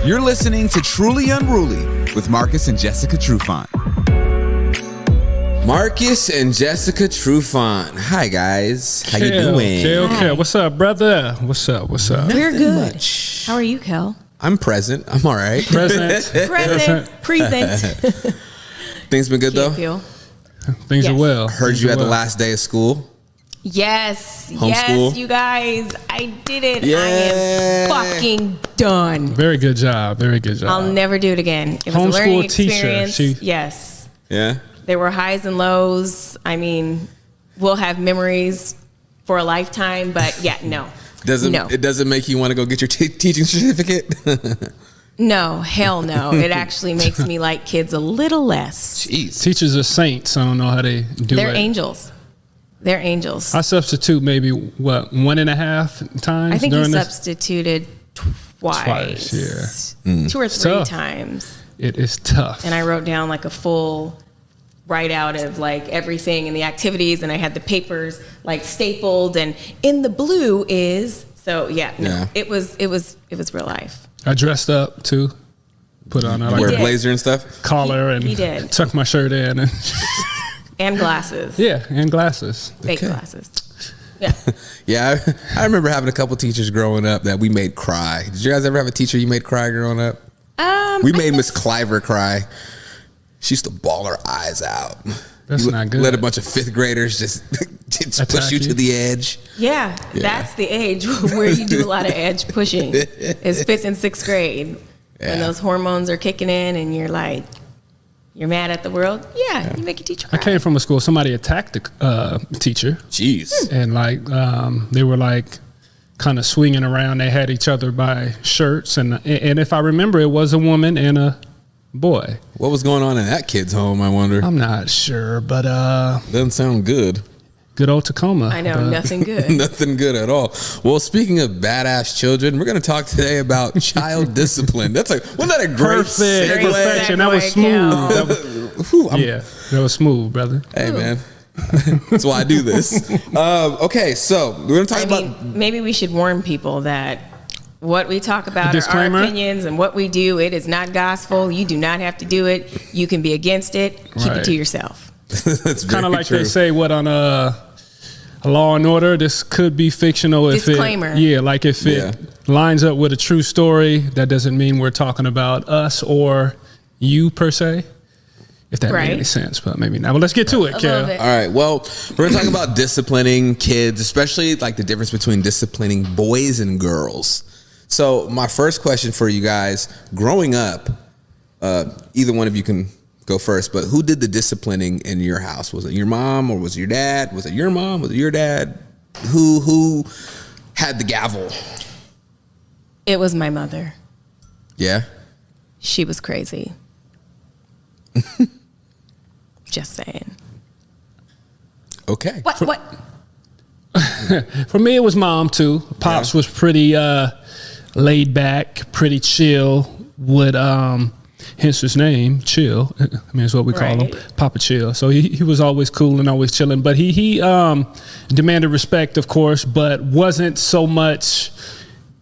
You're listening to Truly Unruly with Marcus and Jessica Trufant. Marcus and Jessica Trufant. Hi, guys. How you doing? Okay. What's up, brother? What's up? We're good. Much. How are you, Kel? I'm present. I'm all right. Present. Things been good, though? Things are well. Heard you had the last day of school. Yes. Homeschool? Yes, you guys. I did it. Yeah. I am fucking done. Very good job. Very good job. I'll never do it again. It was Homeschool a learning teacher. experience. Yes. Yeah? There were highs and lows. I mean, we'll have memories for a lifetime, but yeah, no. It doesn't make you want to go get your teaching certificate? No, hell no. It actually makes me like kids a little less. Jeez. Teachers are saints. I don't know how they do They're it. angels. They're angels. I substitute maybe, 1.5 times? I think during you this? substituted twice. Yeah. 2 or 3 tough. times. It is tough. And I wrote down like a full write out of like everything and the activities, and I had the papers like stapled, and in the blue is it was real life. I dressed up too. Put on Wear a blazer and stuff? collar and he did. tuck my shirt in and And glasses. yeah, and glasses. Fake glasses. Yeah. Yeah, I remember having a couple teachers growing up that we made cry. Did you guys ever have a teacher you made cry growing up? We made Miss Cliver cry. She used to bawl her eyes out. That's not good. Let a bunch of 5th graders just push you to the edge. Yeah, that's the age where you do a lot of edge pushing. Is 5th and 6th grade. When those hormones are kicking in and you're like, you're mad at the world. Yeah. You make a teacher cry. I came from a school, somebody attacked the teacher. Jeez. And like, they were like kind of swinging around. They had each other by shirts. And if I remember, it was a woman and a boy. What was going on in that kid's home, I wonder? I'm not sure, but Doesn't sound good. good old Tacoma. I know, nothing good. Nothing good at all. Well, speaking of badass children, we're going to talk today about child discipline. Wasn't that a great Perfect. segue? Perfection. That was smooth. Whew, That was smooth, brother. Hey, man. That's why I do this. Okay, so we're going to talk about... Maybe we should warn people that what we talk about are our opinions, and what we do, it is not gospel. You do not have to do it. You can be against it. Keep it to yourself. That's Kind of like true. they say, on a Law and Order, this could be fictional. Disclaimer. If it lines up with a true story, that doesn't mean we're talking about us or you per se. If that made any sense, but maybe not. Well, let's get to it, Kel. All right. Well, we're going to talk about disciplining kids, especially like the difference between disciplining boys and girls. So my first question for you guys, growing up, either one of you can go first, but who did the disciplining in your house? Was it your mom or was it your dad? Was it your mom? Was it your dad? Who had the gavel? It was my mother. Yeah? She was crazy. Just saying. Okay. What? For me, it was mom too. Pops was pretty laid back, pretty chill. Would hence his name, Chill. I mean, it's what we call him, Papa Chill. So he was always cool and always chilling. But he demanded respect, of course, but wasn't so much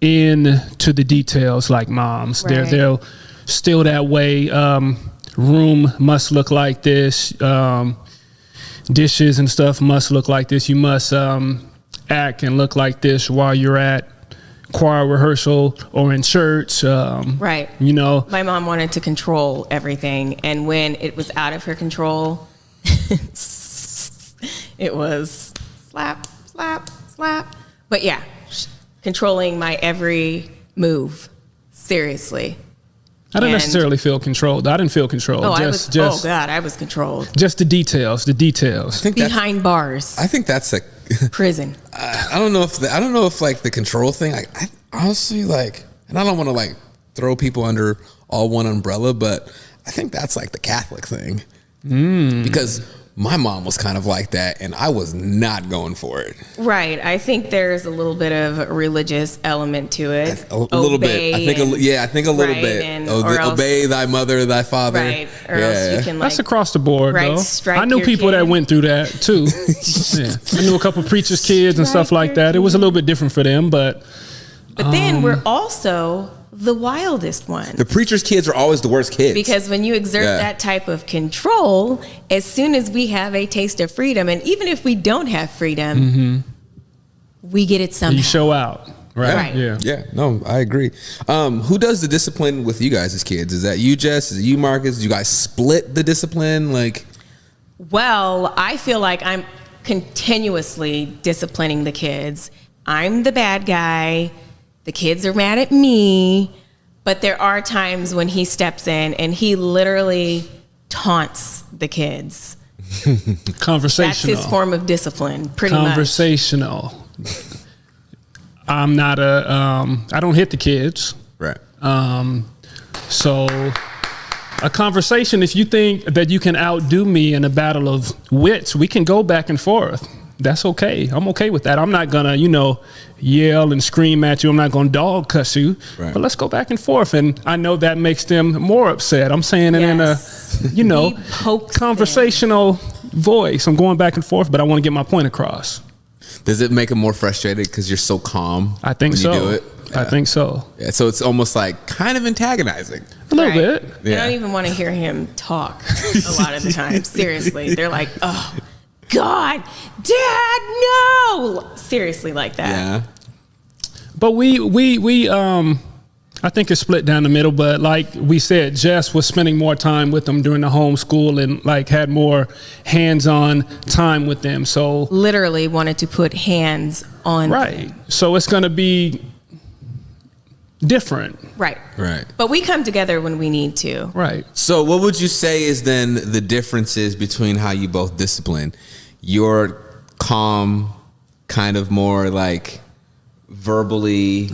into the details like moms. Right. They're still that way. Room must look like this. Dishes and stuff must look like this. You must act and look like this while you're at choir rehearsal or in church. Right. You know, my mom wanted to control everything, and when it was out of her control, it was slap, slap, slap. But yeah, controlling my every move. Seriously. I didn't necessarily feel controlled. I didn't feel controlled. Oh, I was controlled. Just the details. I think behind bars. I think that's a prison. I don't know if like the control thing. I honestly like, and I don't want to like throw people under all one umbrella, but I think that's like the Catholic thing because my mom was kind of like that, and I was not going for it. Right. I think there's a little bit of a religious element to it. A little bit. I think a little bit. Obey thy mother, thy father. Right. Or else you can that's across the board, though. I knew people that went through that, too. I knew a couple preachers' kids and stuff like that. It was a little bit different for them, but But then we're also the wildest ones. The preacher's kids are always the worst kids. Because when you exert that type of control, as soon as we have a taste of freedom, and even if we don't have freedom, we get it somehow. You show out. Right. Yeah. Yeah. No, I agree. Who does the discipline with you guys as kids? Is that you, Jess? Is it you, Marcus? Do you guys split the discipline? Well, I feel like I'm continuously disciplining the kids. I'm the bad guy. The kids are mad at me. But there are times when he steps in and he literally taunts the kids. Conversational. That's his form of discipline, pretty much. Conversational. I'm not I don't hit the kids. Right. So a conversation, if you think that you can outdo me in a battle of wits, we can go back and forth. That's okay. I'm okay with that. I'm not gonna, yell and scream at you. I'm not gonna dog cuss you. Right. But let's go back and forth. And I know that makes them more upset. I'm saying it in a, conversational voice. I'm going back and forth, but I want to get my point across. Does it make them more frustrated because you're so calm? I think so. You do it? I think so. Yeah, so it's almost like kind of antagonizing. A little bit. Yeah. I don't even want to hear him talk a lot of the time. Seriously. They're like, oh, God, Dad, no. Seriously like that. Yeah. But I think it's split down the middle, but like we said, Jess was spending more time with them during the homeschool and had more hands-on time with them. So literally wanted to put hands on them. So it's going to be different. Right. But we come together when we need to. Right. So what would you say is then the differences between how you both discipline? You're calm, kind of more verbally,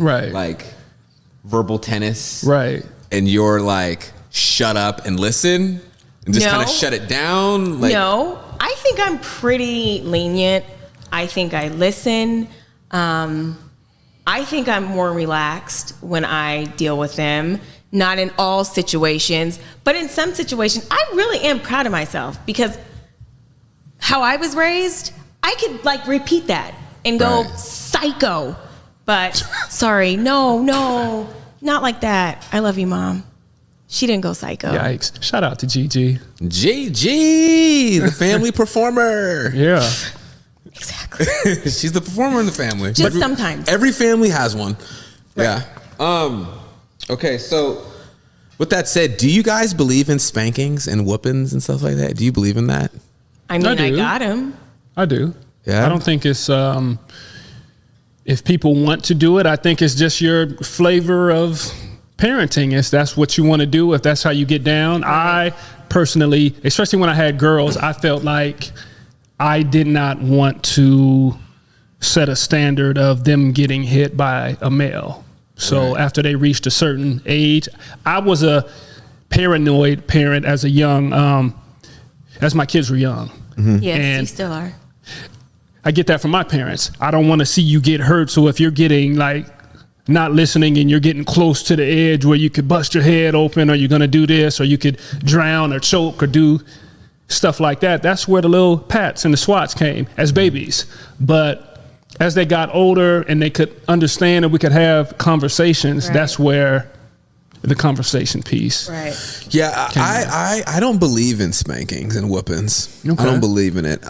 verbal tennis, and you're shut up and listen and just kind of shut it down. No, I think I'm pretty lenient. I think I listen. I think I'm more relaxed when I deal with them. Not in all situations, but in some situations, I really am proud of myself because how I was raised, I could repeat that and go psycho. But sorry, no, not like that. I love you, Mom. She didn't go psycho. Yikes. Shout out to Gigi. Gigi, the family performer. Yeah. Exactly. She's the performer in the family. Just sometimes. Every family has one. Right. Yeah. Okay, so with that said, do you guys believe in spankings and whoopings and stuff like that? Do you believe in that? I mean, I got him. I do. Yeah. I don't think it's if people want to do it, I think it's just your flavor of parenting. If that's what you want to do, if that's how you get down. I personally, especially when I had girls, I felt like I did not want to set a standard of them getting hit by a male. So after they reached a certain age, I was a paranoid parent as a young, as my kids were young. Mm-hmm. Yes, and you still are. I get that from my parents. I don't want to see you get hurt. So if you're getting not listening and you're getting close to the edge where you could bust your head open, or you're going to do this, or you could drown or choke or do stuff like that. That's where the little pats and the swats came as babies. But as they got older and they could understand and we could have conversations, that's where the conversation piece. Right. Yeah, I don't believe in spankings and whoopings. Okay. I don't believe in it.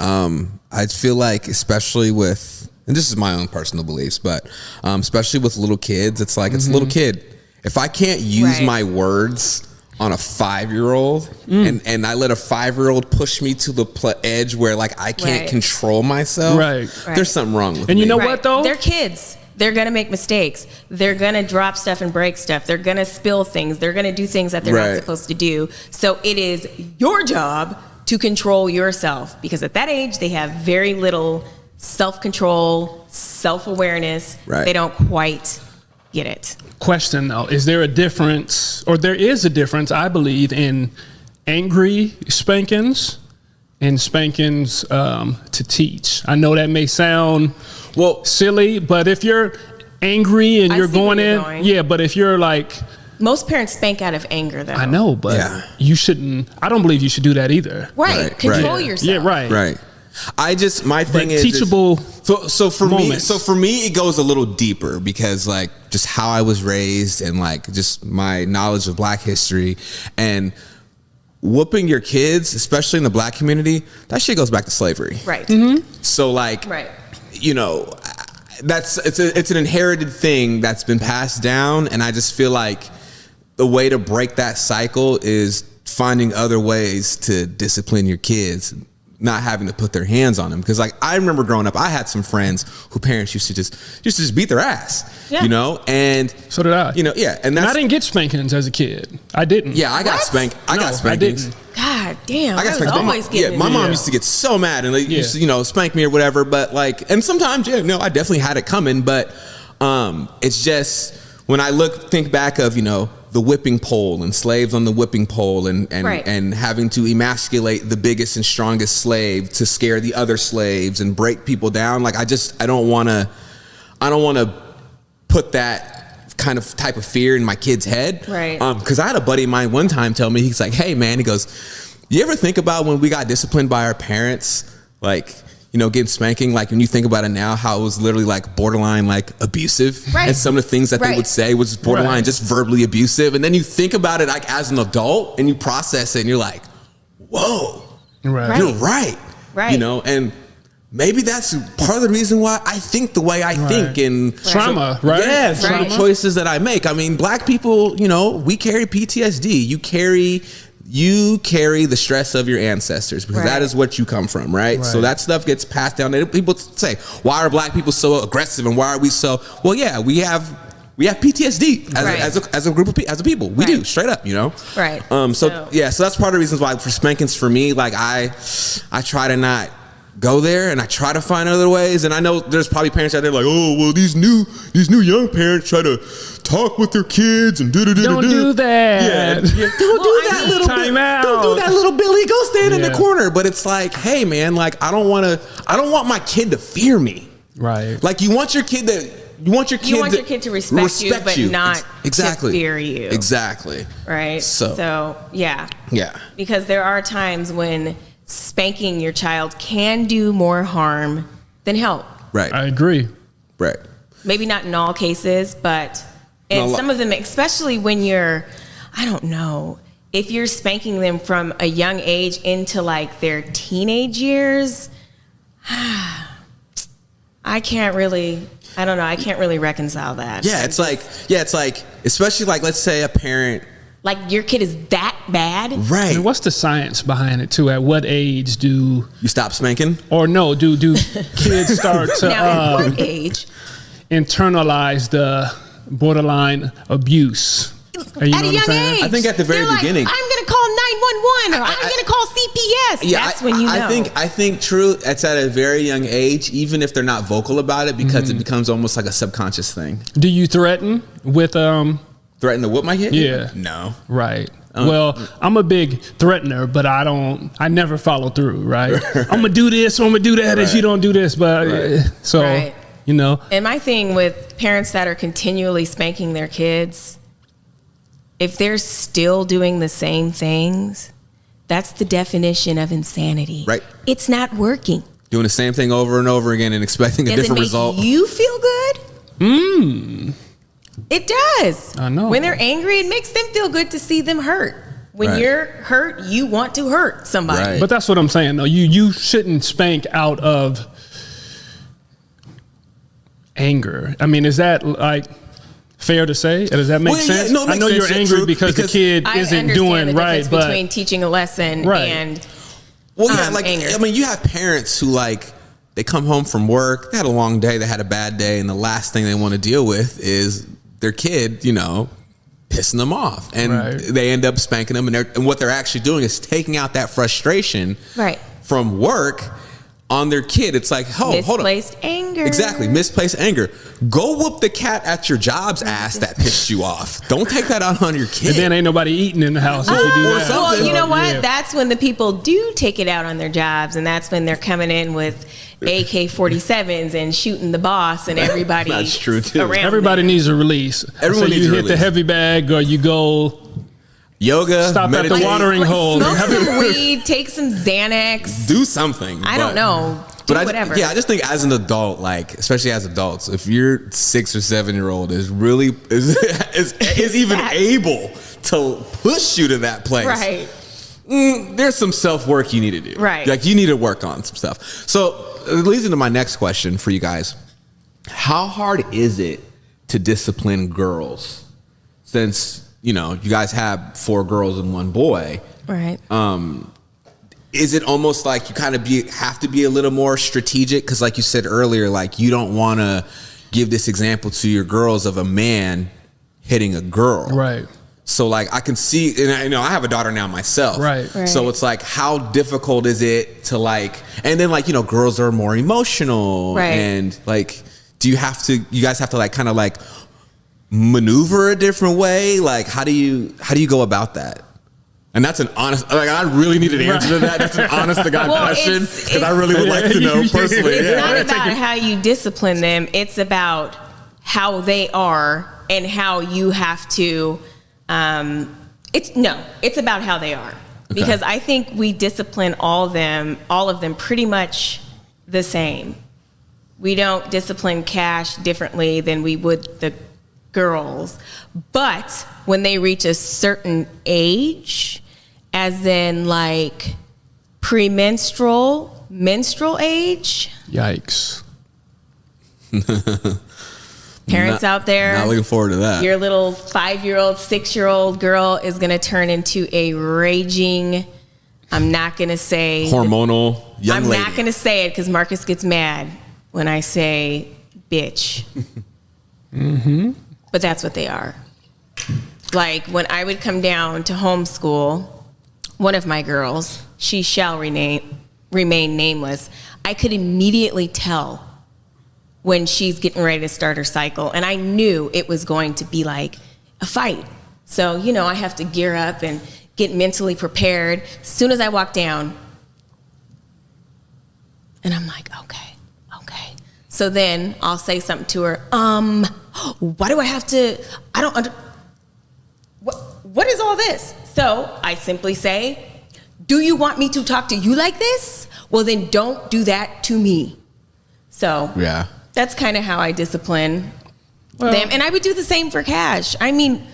I feel like, especially with, and this is my own personal beliefs, but especially with little kids, it's it's a little kid. If I can't use my words on a 5-year-old and I let a 5-year-old push me to the edge where I can't control myself, there's something wrong with me. And you know what though? They're kids. They're going to make mistakes. They're going to drop stuff and break stuff. They're going to spill things. They're going to do things that they're not supposed to do. So it is your job to control yourself, because at that age, they have very little self-control, self-awareness. They don't quite get it. Question though, is there a difference, or there is a difference, I believe, in angry spankings and spankings to teach? I know that may sound silly, but if you're angry and you're going in, but if you're most parents spank out of anger though. I know, but you shouldn't. I don't believe you should do that either. Control yourself. Yeah, right. My thing is teachable. So for moments. me, it goes a little deeper because like just how I was raised and like just my knowledge of Black history and whooping your kids, especially in the Black community, that shit goes back to slavery. Right. So like, you know, it's an inherited thing that's been passed down, and I just feel like the way to break that cycle is finding other ways to discipline your kids, not having to put their hands on them. Because like I remember growing up, I had some friends who parents used to just beat their ass, you know, and so did I. You know, and I didn't get spankings as a kid. I didn't. Yeah, I got spanked. I got spankings. I didn't. God damn, I got was always getting. my mom used to get so mad and like used to, you know, spank me or whatever. But like, and sometimes I definitely had it coming. But it's just when I think back of, you know, the whipping pole and slaves on the whipping pole and having to emasculate the biggest and strongest slave to scare the other slaves and break people down. Like I don't want to put that kind of type of fear in my kid's head. Right. Because I had a buddy of mine one time tell me, he's like, hey man, he goes, you ever think about when we got disciplined by our parents, like, you know, getting spanking, like when you think about it now, how it was literally like borderline like abusive, and some of the things that they would say was borderline just verbally abusive, and then you think about it like as an adult and you process it and you're like, whoa, you're right, you know, and maybe that's part of the reason why I think the way I think and trauma, some of the choices that I make. I mean, Black people, you know, we carry PTSD. You carry the stress of your ancestors because that is what you come from, right? So that stuff gets passed down. And people say, why are Black people so aggressive and why are we so? Well, yeah, we have PTSD as a group of people, as a people. We do, straight up, you know? Right. So that's part of the reasons why for spankings for me, like I try to not go there and I try to find other ways. And I know there's probably parents out there like, oh, well, these new young parents try to talk with their kids and Don't do that. Don't do that, little Billy. Go stand in the corner. But it's like, hey man, like I don't want my kid to fear me. Right. Like you want your kid to respect you, but not to fear you. Exactly. Right. So yeah. Because there are times when spanking your child can do more harm than help. Right. I agree. Right. Maybe not in all cases, but in some of them, especially when you're, I don't know, if you're spanking them from a young age into like their teenage years, I can't really reconcile that. It's like, especially like, let's say a parent, like your kid is that bad. Right. And what's the science behind it too? At what age do you stop spanking? Or no, do kids start to now, at what age? Internalize the borderline abuse? At a young age. I think at the very beginning. I'm going to call 911 or I'm going to call CPS. That's when you know. I think true. It's at a very young age, even if they're not vocal about it, because it becomes almost like a subconscious thing. Do you threaten with Threaten to whoop my kid? Yeah. No. Right. Well, I'm a big threatener, but I never follow through, right? I'm going to do this, or I'm going to do that if you don't do this. But you know. And my thing with parents that are continually spanking their kids, if they're still doing the same things, that's the definition of insanity. Right. It's not working. Doing the same thing over and over again and expecting a different result. Does it make you feel good? It does. I know. When they're angry, it makes them feel good to see them hurt. When you're hurt, you want to hurt somebody. Right. But that's what I'm saying, though. You shouldn't spank out of anger. I mean, is that like fair to say? Does that make sense? No, I know you're angry because the kid isn't doing right, but between teaching a lesson and anger. I mean, you have parents who like they come home from work, they had a long day, they had a bad day, and the last thing they want to deal with is their kid, you know, pissing them off, and they end up spanking them, and what they're actually doing is taking out that frustration from work on their kid. It's like, hold on. Misplaced anger. Exactly, misplaced anger. Go whoop the cat at your job's ass that pissed you off. Don't take that out on your kid. And then ain't nobody eating in the house if you do that. Well, you know what? That's when the people do take it out on their jobs, and that's when they're coming in with AK-47s and shooting the boss and everybody. That's true too. Everybody needs a release. Everyone needs a you hit release. the heavy bag, or you go yoga, Stop at the meditate, watering hole. Smoke some weed, take some Xanax. do something. I don't know. Do whatever. I just think as an adult, like especially as adults, if your 6 or 7 year old is really is even able to push you to that place, Right. There's some self work you need to do. Right. Like you need to work on some stuff. So it leads into my next question for you guys: how hard is it to discipline girls? Since you guys have 4 girls and 1 boy, Right. is it almost like you kind of have to be a little more strategic? Because like you said earlier, like you don't want to give this example to your girls of a man hitting a girl. Right. So like I can see, and I have a daughter now myself. Right. So it's like, how difficult is it to like, and then like, girls are more emotional. Right. And like, you guys have to like kind of like maneuver a different way? Like, how do you go about that? And that's an honest, like, I really need an answer to that. That's an honest to God question, because I really would like to know personally. It's not about how you discipline them. It's about how they are and how you have to, it's about how they are. Okay. Because I think we discipline all of them pretty much the same. We don't discipline Cash differently than we would the girls. But when they reach a certain age, as in like premenstrual, menstrual age. Yikes. Parents out there. Not looking forward to that. Your little 5-year-old, 6-year-old girl is going to turn into a raging, I'm not going to say. Hormonal young lady. I'm not going to say it because Marcus gets mad when I say bitch. Mm-hmm. But that's what they are. Like when I would come down to homeschool, one of my girls, she shall remain nameless, I could immediately tell when she's getting ready to start her cycle. And I knew it was going to be like a fight. So, I have to gear up and get mentally prepared. As soon as I walk down, and I'm like, okay. So then I'll say something to her. Why do I have to, what is all this? So I simply say, do you want me to talk to you like this? Well, then don't do that to me. So yeah, that's kind of how I discipline them. And I would do the same for Cash. I mean,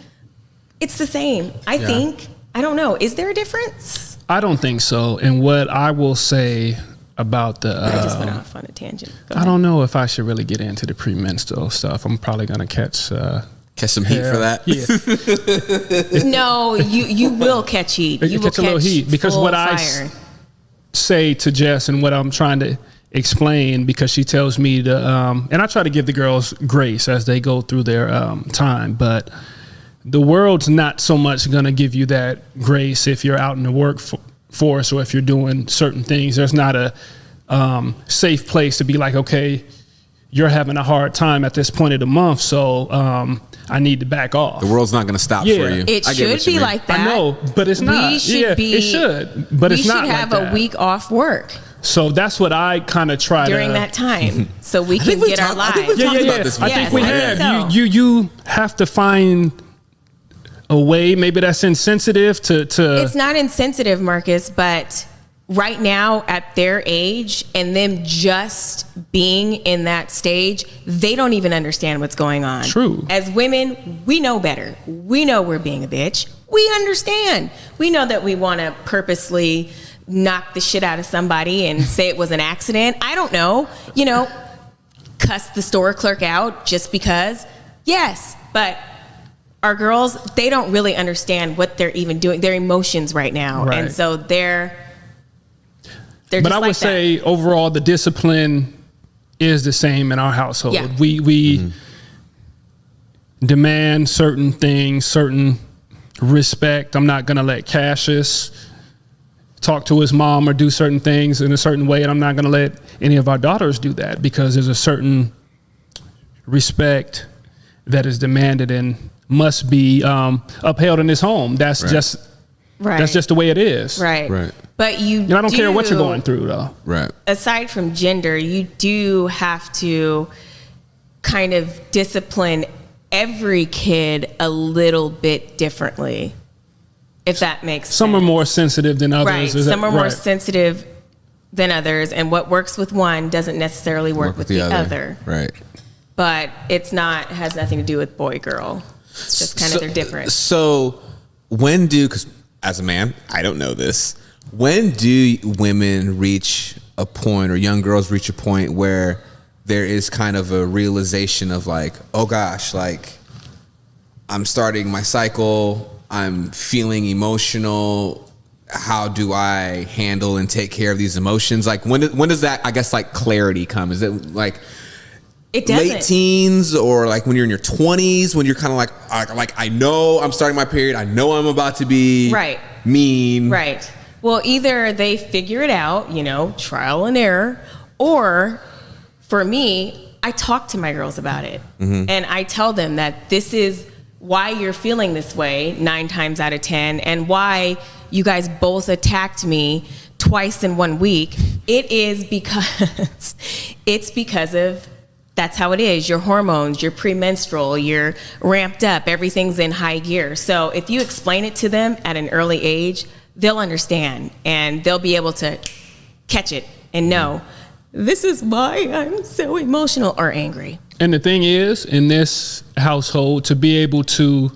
it's the same. I think. I don't know. Is there a difference? I don't think so. And what I will say about I just went off on a tangent. I don't know if I should really get into the premenstrual stuff. I'm probably going to catch some heat for that. Yeah. No, you will catch heat. You will catch a little heat because what fire. I say to Jess and what I'm trying to explain, because she tells me to, and I try to give the girls grace as they go through their time, but the world's not so much going to give you that grace if you're out in the workforce or if you're doing certain things. There's not a safe place to be like, okay, you're having a hard time at this point of the month, so I need to back off. The world's not going to stop for you. It should be like that. I know, but it's not. It should, but it's not. We should have a week off work. So that's what I kind of try during that time, so we can get our lives. I think we have. You have to find a way. Maybe that's insensitive to. It's not insensitive, Marcus, but right now at their age and them just being in that stage, they don't even understand what's going on. True. As women, we know better. We know we're being a bitch. We understand. We know that we want to purposely knock the shit out of somebody and say it was an accident. I don't know. Cuss the store clerk out just because. Yes, but our girls, they don't really understand what they're even doing, their emotions right now. Right. And so they're but just I would say overall the discipline is the same in our household. Yeah. We demand certain things, certain respect. I'm not going to let Cassius talk to his mom or do certain things in a certain way, and I'm not going to let any of our daughters do that, because there's a certain respect that is demanded and must be upheld in this home. That's just that's just the way it is. Right. But I don't care what you're going through, though. Right. Aside from gender, you do have to kind of discipline every kid a little bit differently. if that makes sense. Some are more sensitive than others. Right. Some are more sensitive than others, and what works with one doesn't necessarily work with the other. Right. But has nothing to do with boy, girl. It's just kind of they're different. So because as a man, I don't know this. When do women reach a point, or young girls reach a point where there is kind of a realization of like, oh gosh, like I'm starting my cycle, I'm feeling emotional. How do I handle and take care of these emotions? Like when does that, I guess, like clarity come? Is it like it doesn't. Late teens, or like when you're in your 20s, when you're kind of like I know I'm starting my period, I know I'm about to be mean. Right. Well, either they figure it out, trial and error, or for me, I talk to my girls about it. Mm-hmm. And I tell them that this is why you're feeling this way 9 times out of 10, and why you guys both attacked me twice in 1 week. It is because of that's how it is. Your hormones, you're premenstrual, you're ramped up, everything's in high gear. So if you explain it to them at an early age, they'll understand, and they'll be able to catch it and know this is why I'm so emotional or angry. And the thing is, in this household, to be able to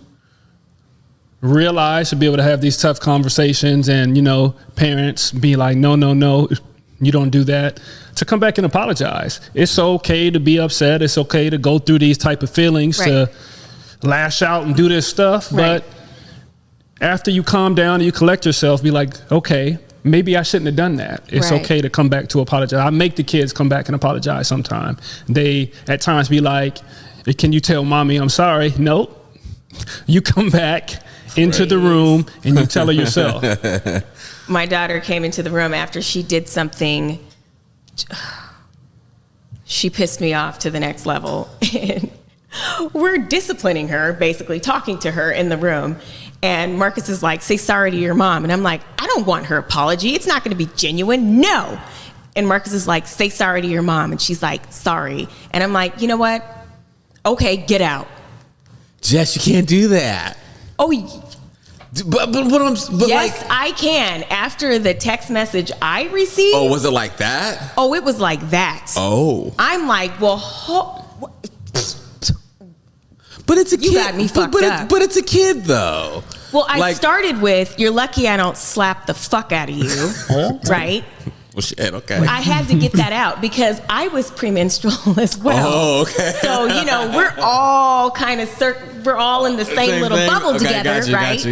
realize, to be able to have these tough conversations, and, parents be like, no, you don't do that, to come back and apologize. It's okay to be upset. It's okay to go through these type of feelings, to lash out and do this stuff. But after you calm down and you collect yourself, be like, okay, maybe I shouldn't have done that. It's okay to come back to apologize. I make the kids come back and apologize sometime. They at times be like, can you tell mommy I'm sorry? Nope. You come back into the room and you tell her yourself. My daughter came into the room after she did something. She pissed me off to the next level. And we're disciplining her, basically talking to her in the room. And Marcus is like, say sorry to your mom. And I'm like, I don't want her apology. It's not going to be genuine. No. And Marcus is like, say sorry to your mom. And she's like, sorry. And I'm like, you know what? Okay, get out. Jess, you can't do that. Oh, but yes, I can. After the text message I received. Oh, was it like that? Oh, it was like that. Oh. I'm like, well, but it's a kid. You got me fucked up. But it's a kid, though. Well, I started with, you're lucky I don't slap the fuck out of you, right? Well, shit, okay. I had to get that out because I was premenstrual as well. Oh, okay. So, we're all kind of we're all in the same little thing. bubble together, right?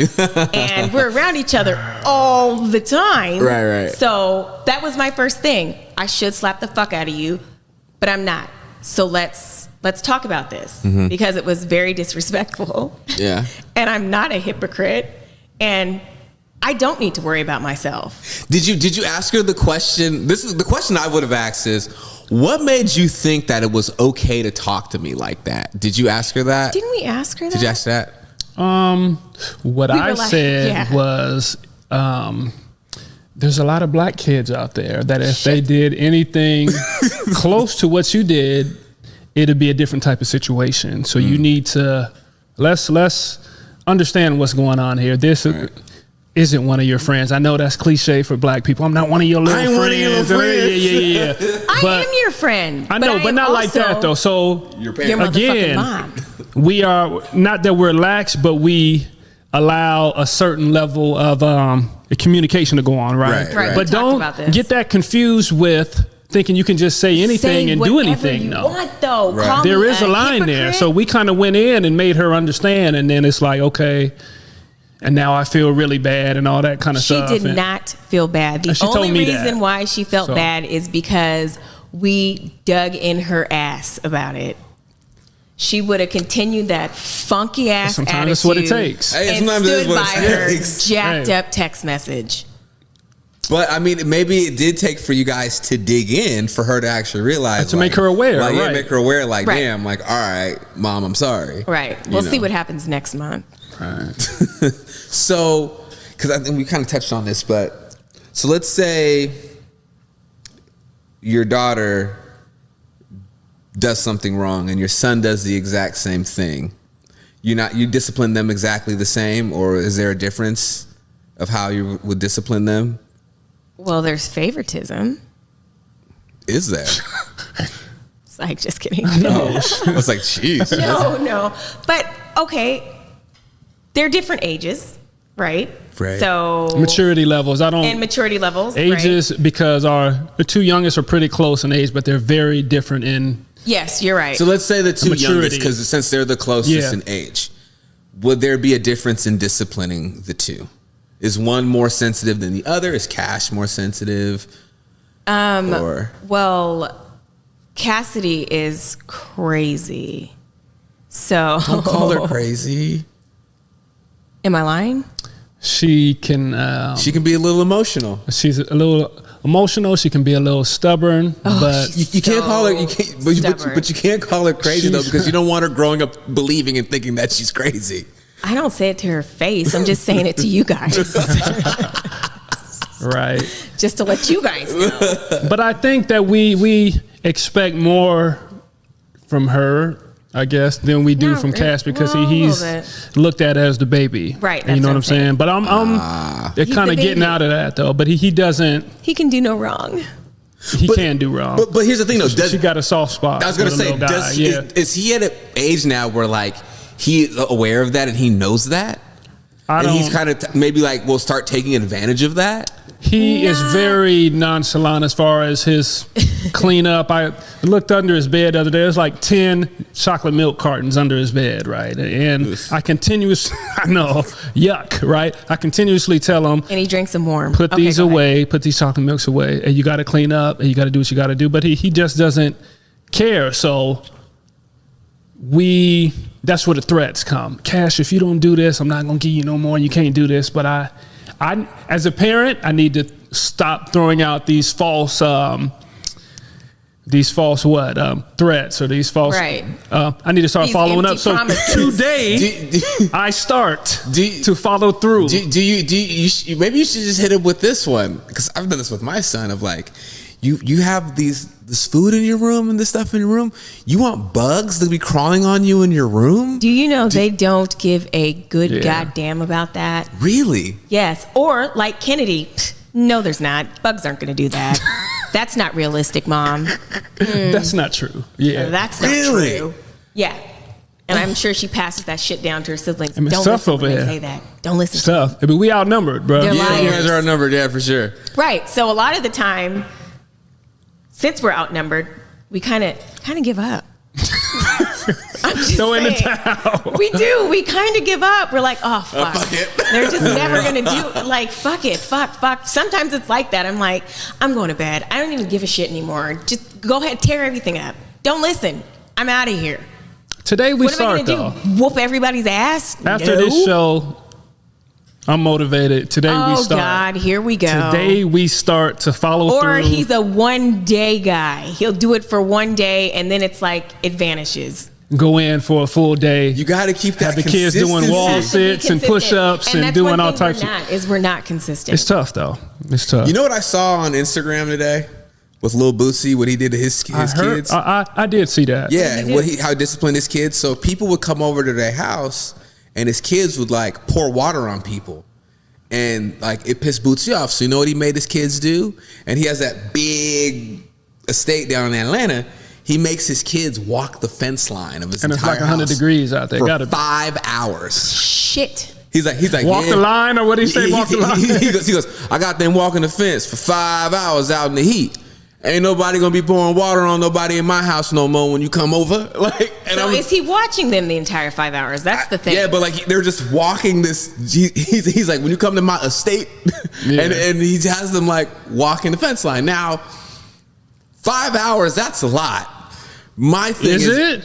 And we're around each other all the time. Right. So that was my first thing. I should slap the fuck out of you, but I'm not. So let's talk about this, because it was very disrespectful. Yeah. And I'm not a hypocrite, and I don't need to worry about myself. Did you ask her the question? This is the question I would have asked is, what made you think that it was okay to talk to me like that? Did you ask her that? Didn't we ask her that? Did you ask that? What I said was, there's a lot of black kids out there that if they did anything close to what you did, it'd be a different type of situation. So you need to let's understand what's going on here. This isn't one of your friends. I know that's cliche for black people. I'm not one of your little friends. One of your little friends. Yeah. I am your friend. I know, but not like that though. So your motherfucking mom. We are not that we're lax, but we allow a certain level of communication to go on, right? But don't get that confused with thinking you can just say anything and do anything. No. What though? Right. There is a line hypocrite there. So we kind of went in and made her understand, and then it's like, okay, and now I feel really bad and all that kind of stuff. She did not feel bad. The only reason why she felt bad is because we dug in her ass about it. She would have continued that funky ass sometimes attitude. That's what it takes. And stood by her jacked up text message. But I mean, maybe it did take for you guys to dig in for her to actually realize, to make her aware, right? Make her aware, like, damn, like, all right, mom, I'm sorry. Right. We'll see what happens next month. Right. So, because I think we kind of touched on this, but so let's say your daughter does something wrong and your son does the exact same thing. You discipline them exactly the same, or is there a difference? of how you would discipline them? Well, there's favoritism. Is there? It's like, just kidding. No. I was like, jeez. No. But, okay, they're different ages, right? Right. So Maturity levels. and maturity levels. Ages, right? because the two youngest are pretty close in age, but they're very different in. Yes, you're right. So let's say the two Maturity. youngest, because since they're the closest Yeah. in age, would there be a difference in disciplining the two? Is one more sensitive than the other? Is Cash more sensitive? Well, Cassidy is crazy. So Don't call her crazy. Am I lying? She can. She can be a little emotional. She's a little emotional. She can be a little stubborn, but You can't call her. You can't, but stubborn. you can't call her crazy though, She's- because you don't want her growing up believing and thinking that she's crazy. I don't say it to her face. I'm just saying it to you guys. right. Just to let you guys know. But I think that we expect more from her, I guess, than we do Not from really. Cash, because Well, a he's little bit. looked at as the baby. Right, You that's know what what I'm I'm saying. saying? But they're He's kind of the getting baby. out of that though. But he doesn't. He can do no wrong. He can do wrong. But here's the thing though. She got a soft spot. I was gonna for the say, little guy. is he at an age now where like he's aware of that and he knows that, and he's kind of maybe like will start taking advantage of that? He is very nonchalant as far as his cleanup. I looked under his bed the other day. There's like 10 chocolate milk cartons under his bed, right? And I continuously, I know, yuck, right? I continuously tell him, And he drinks them warm. put Okay, these go ahead. away, put these chocolate milks away, and you got to clean up, and you got to do what you got to do. But he just doesn't care. So that's where the threats come. Cash, if you don't do this, I'm not going to give you no more. You can't do this. But I, as a parent, I need to stop throwing out these false threats or these false. Right. I need to start These following empty up. So promises. today, I start to follow through. Do you maybe you should just hit him with this one, because I've done this with my son of like, you have this food in your room and this stuff in your room. You want bugs to be crawling on you in your room? Do you know they don't give a good Yeah. goddamn about that? Really? Yes. Or like Kennedy. No, there's not. Bugs aren't going to do that. That's not realistic, Mom. That's not true. Yeah. That's not Really? true. Yeah. And I'm sure she passes that shit down to her siblings. I mean, Don't stuff listen over when they here. say that. Don't listen. Stuff. I mean, we outnumbered, bro. They're Yeah, you liars. guys are outnumbered, yeah, for sure. Right. So a lot of the time, since we're outnumbered, we kind of give up. I'm just Throw in the saying. towel. We do. We kind of give up. We're like, oh, fuck. Fuck it. They're just never going to do, like, fuck it. Fuck. Sometimes it's like that. I'm like, I'm going to bed. I don't even give a shit anymore. Just go ahead, tear everything up. Don't listen. I'm out of here. Today we What am I start going though. to do? Whoop everybody's ass? After No. this show, I'm motivated. Today we Oh, start. God. Here we go. Today we start to follow Or through. he's a one-day guy. He'll do it for one day, and then it's like it vanishes. Go in for a full day. You got to keep that Have the kids doing consistency. wall Has to be sits and consistent. push-ups and that's doing one all thing types we're of- not, is we're not consistent. It's tough though. It's tough. You know what I saw on Instagram today with Lil Bootsy, what he did to his kids? I did see that. Yeah, how he disciplined his kids. So people would come over to their house, and his kids would like pour water on people, and like it pissed Bootsy off. So you know what he made his kids do? And he has that big estate down in Atlanta. He makes his kids walk the fence line of his And it's entire like 100 house degrees out there. for Gotta 5 hours. Shit. He's like, walk yeah. the line, or what did he say? Walk the line. He goes, I got them walking the fence for 5 hours out in the heat. Ain't nobody gonna be pouring water on nobody in my house no more when you come over. Like, and So is he watching them the entire 5 hours? That's the thing. Yeah, but like they're just walking this. He's like, when you come to my estate, Yeah. and he has them like walking the fence line. Now, 5 hours, that's a lot. My thing Is it?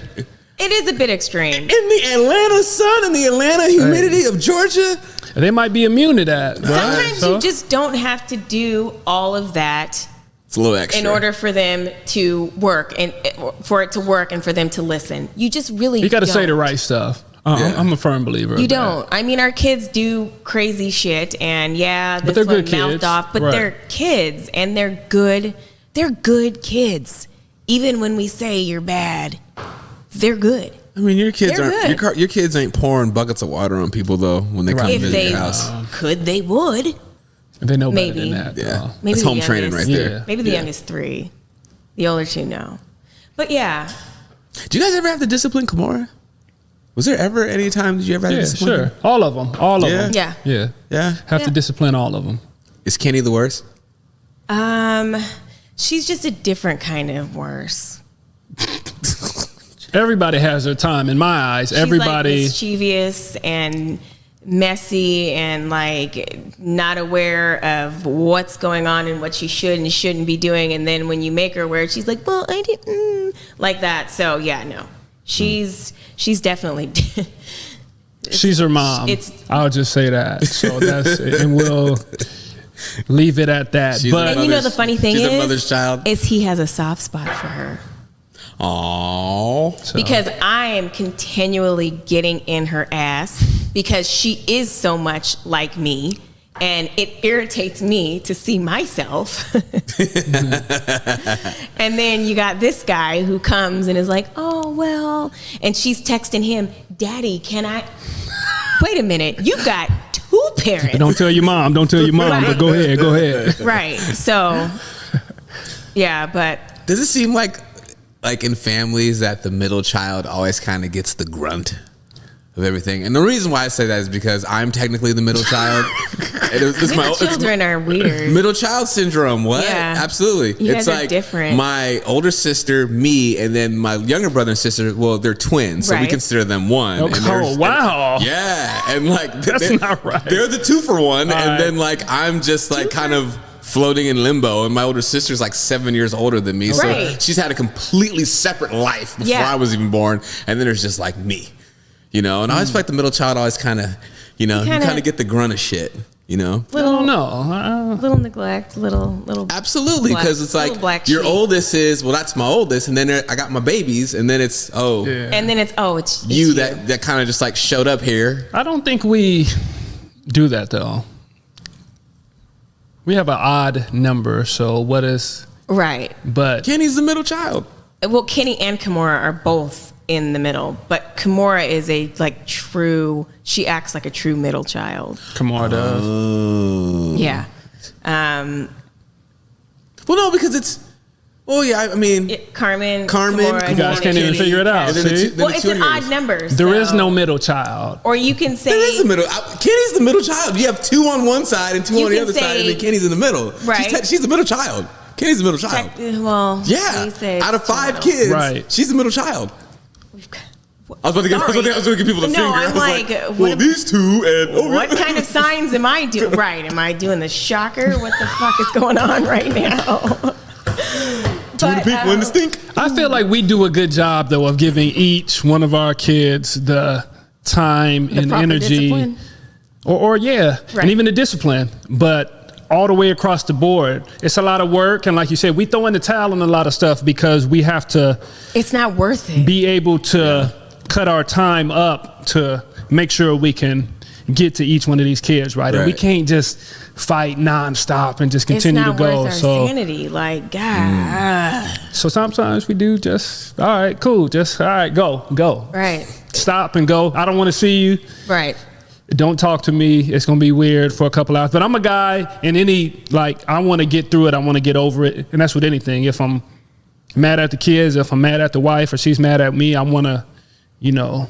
It is a bit extreme. in the Atlanta sun, in the Atlanta humidity of Georgia. They might be immune to that. Right? Sometimes So- you just don't have to do all of that It's a little extra. in order for them to work and for it to work and for them to listen. You just really You got to say the don't. right stuff. Yeah. I'm a firm believer. You of that. don't. I mean, our kids do crazy shit, and yeah, this they're one good mouthed kids. off, but Right. they're kids, and they're good. They're good kids. Even when we say you're bad, they're good. I mean, your kids They're aren't good. your kids ain't pouring buckets of water on people though when they come Right. to If visit they your house. could, they would. They know Maybe. better than that. Yeah, though. Maybe that's the home training right youngest. there. Yeah. Maybe the Yeah. youngest 3. The older 2, no. But yeah, Do you guys ever have to discipline Kimura? Was there ever any time did you ever have to Yeah, discipline sure. her? All of them. All of Yeah? them. yeah. Yeah. Yeah. Have to Yeah. discipline all of them. Is Kenny the worst? She's just a different kind of worse. Everybody has their time in my eyes. She's Everybody. like mischievous and messy and like not aware of what's going on and what she should and shouldn't be doing. And then when you make her aware, she's like, well, I didn't like that. So yeah, no, she's definitely. She's her mom. It's- I'll just say that. So that's it. And we'll leave it at that. She's but And you know the funny thing she's is, a mother's child. is he has a soft spot for her. Aww. so, Because I am continually getting in her ass because she is so much like me and it irritates me to see myself. And then you got this guy who comes and is like, oh, well, and she's texting him, Daddy, can I? Wait a minute, you've got 2 parents. don't tell your mom. Don't tell your mom. Right. But go ahead. Go ahead. Right. So, yeah, but Does it seem like in families that the middle child always kind of gets the grunt of everything? And the reason why I say that is because I'm technically the middle child. middle children are weird. Middle child syndrome. What? Yeah. Absolutely. You It's guys are like different. my older sister, me, and then my younger brother and sister. Well, they're twins, so we Right. consider them one. And Oh, there's- wow. Yeah, and like That's they're, not right. They're the 2 for 1, All and right. then like I'm just like kind of floating in limbo, and my older sister's like 7 years older than me, so Right. she's had a completely separate life before Yeah. I was even born, and then there's just like me, you know. And I always feel like the middle child always kind of, you know, you kinda- kind of get the grunt of shit, you know. I don't know. Little neglect, little. Absolutely, Black- because it's like little black your sheep. oldest is, well, that's my oldest, and then I got my babies, and then it's Yeah. And then it's you that kind of just like showed up here. I don't think we do that though. We have an odd number. So what is? right. But Kenny's the middle child. Well, Kenny and Kimura are both in the middle, but Kimura is a like true. She acts like a true middle child. Kamar does. Yeah. Well, no, because it's. Well, yeah, I mean, Carmen, Kimura, You guys can't even Kenny, figure it out. and then the See? two- then Well, it's an odd number. There is so- no middle child. Or you can say There is a middle. Kenny's the middle child. You have 2 on one side and 2 You on the can other side, and say- then Kenny's in the middle. Right. She's the middle child. Kenny's the middle child. well, Yeah. we say Out of it's 5 middle. kids, Right. she's the middle child. I was about to give people the No, finger. I'm I was like, well, what- these 2 and What kind of signs am I doing? Right. Am I doing the shocker? What the fuck is going on right now? 2 to pick, 1 to stink. I feel like we do a good job though of giving each one of our kids the time and proper energy, discipline. or yeah, Right. and even the discipline. But all the way across the board, it's a lot of work, and like you said, we throw in the towel on a lot of stuff because we have to It's not worth it. be able to cut our time up to make sure we can get to each one of these kids, right? And we Right. can't just fight nonstop and just continue it's to not go. worth our So, sanity. Like, God. so sometimes we do just, all right, cool, just all right, go, Right. stop and go. I don't want to see you. Right. Don't talk to me. It's gonna be weird for a couple hours. But I'm a guy, in any like, I want to get through it. I want to get over it, and that's with anything. If I'm mad at the kids, if I'm mad at the wife, or she's mad at me, I want to,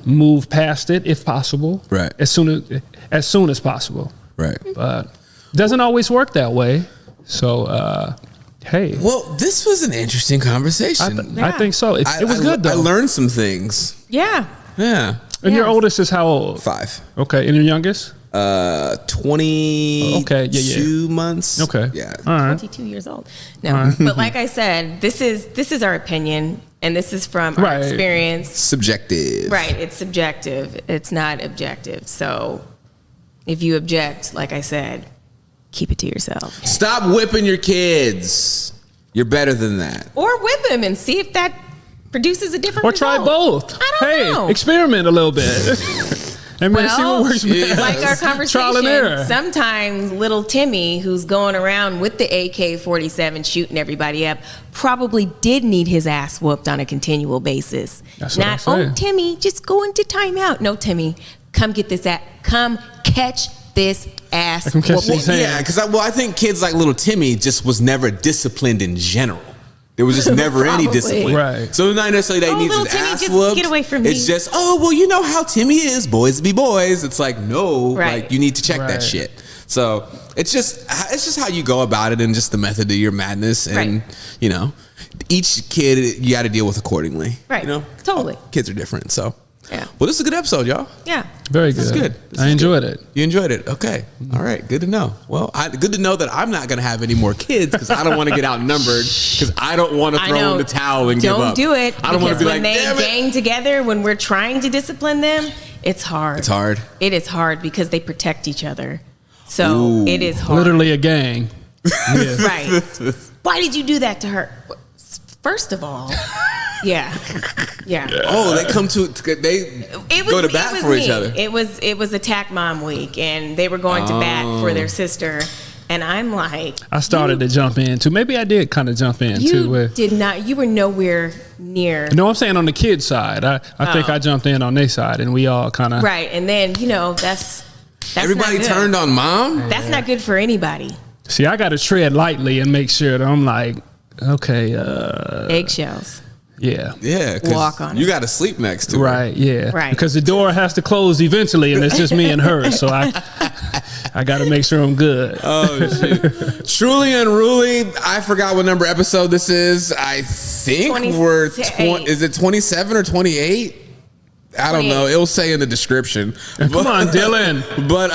move past it if possible. Right. As soon as possible. Right. But doesn't always work that way. So, hey, Well, this was an interesting conversation. I think so. It was good though. I learned some things. Yeah. Yeah. And your Yes. oldest is how old? 5. Okay, and your youngest? 22 Okay, yeah. months. Okay, Yeah. all right. 22 years old. No, but like I said, this is our opinion, and this is from our Right. experience. Subjective. Right. It's subjective. It's not objective. So if you object, like I said, keep it to yourself. Stop whipping your kids. You're better than that. Or whip him and see if that produces a different Or try result. both. I don't know. Experiment a little bit. And man, see what works best. Like our conversation, trial and error. sometimes little Timmy, who's going around with the AK-47 shooting everybody up, probably did need his ass whooped on a continual basis. That's what Not, I say. oh, Timmy, just go into timeout. No, Timmy, come get this come catch this ass Come catch whooping. these hands. Yeah, because I think kids like little Timmy just was never disciplined in general. There was just never any Probably. discipline. Right. So it's not necessarily that he needs little his Timmy, ass just whooped. get away from me. It's just, oh, well, you know how Timmy is. Boys be boys. It's like, no, Right. like you need to check that Right. shit. So it's just how you go about it and just the method of your madness. And, you know, each kid you got to deal with accordingly. Right. You know, Totally. Kids are different. So, Yeah. well, this is a good episode, y'all. Yeah. Very This is good. good. This I is enjoyed it. You enjoyed it. Okay. All right. Good to know. Well, good to know that I'm not going to have any more kids because I don't want to get outnumbered because I don't want to I throw know. in the towel and give up. Don't do it. I don't want to because be when like, they damn it. gang together, when we're trying to discipline them, it's hard. It's hard. It is hard because they protect each other. So Ooh. it is hard. Literally a gang. Yeah. Right. Why did you do that to her? First of all, yeah. Oh, they come to they go to bat for each other. It was Attack Mom Week, and they were going to bat for their sister, and I'm like, I started to jump in too. Maybe I did kind of jump in too. you did not. You were nowhere near. No, I'm saying on the kids' side. I think I jumped in on their side, and we all kind of Right, and then that's Everybody not good. turned on mom. That's not good for anybody. see. I got to tread lightly and make sure that I'm like, okay, Eggshells. yeah. Yeah, 'cause Walk on you it. got to sleep next to her. Right, yeah. Right. Because the door has to close eventually, and it's just me and her. So I got to make sure I'm good. Oh shit! Truly Unruly. I forgot what number episode this is. I think we're 28. Is it 27 or 28? I don't know. 28. It'll say in the description. Come on, Dylan. But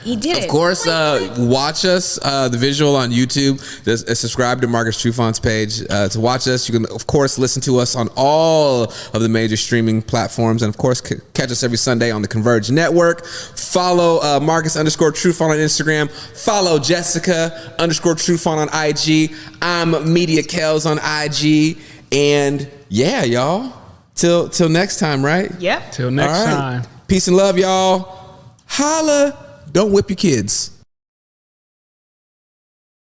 He did it. of course, watch us, the visual on YouTube. Just subscribe to Marcus Trufant's page to watch us. You can, of course, listen to us on all of the major streaming platforms. And, of course, catch us every Sunday on the Converge Network. Follow Marcus_Trufant on Instagram. Follow Jessica_Trufant on IG. I'm Media Kells on IG. And, yeah, y'all. Till next time, right? Yep. Till next All right. time. Peace and love, y'all. Holla. Don't whip your kids.